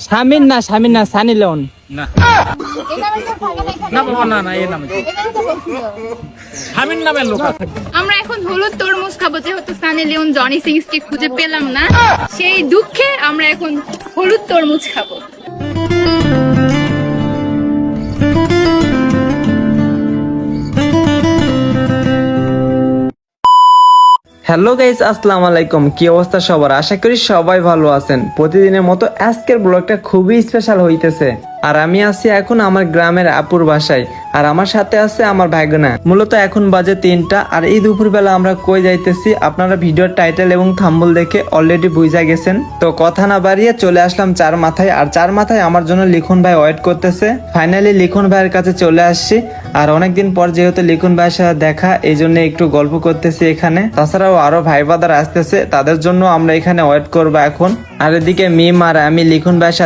শামিন না সানি লিওন। না না বাবা, না না, এই নামে শামিন নামের লোক আছে। আমরা এখন হলুদ তরমুজ খাবো, যেহেতু সানি লিওন জনি সিংসকে খুঁজে পেলাম না, সেই দুঃখে আমরা এখন হলুদ তরমুজ খাবো। হ্যালো গাইস, আসসালামু আলাইকুম। কি অবস্থা সবার? আশা করি সবাই ভালো আছেন। প্রতিদিনের মতো আজকের ব্লগটা খুবই স্পেশাল হইতেছে। আর আমি আছি এখন আমার গ্রামের আপুর বাসায়, আর আমার সাথে আছে আমার ভাইগনা। মূলত এখন বাজে 3টা, আর এই দুপুরবেলা আমরা কই যাইতেছি আপনারা ভিডিওর টাইটেল এবং থাম্বনেল দেখে অলরেডি বুঝা গেছেন। তো কথা না বাড়িয়ে চলে আসলাম চার মাথায়, আর চার মাথায় আমার জন্য লিখন ভাই ওয়েট করতেছে। ফাইনালি লিখন ভাইয়ের কাছে চলে আসছি, আর অনেকদিন পর যেহেতু লিখন ভাইয়ের সাথে দেখা, এই জন্য একটু গল্প করতেছি এখানে। তাছাড়াও আরো ভাই বাদার আসতেছে, তাদের জন্য আমরা এখানে ওয়েট করবো এখন। আর এদিকে মিম আর আমি লিখন ভাইয়ের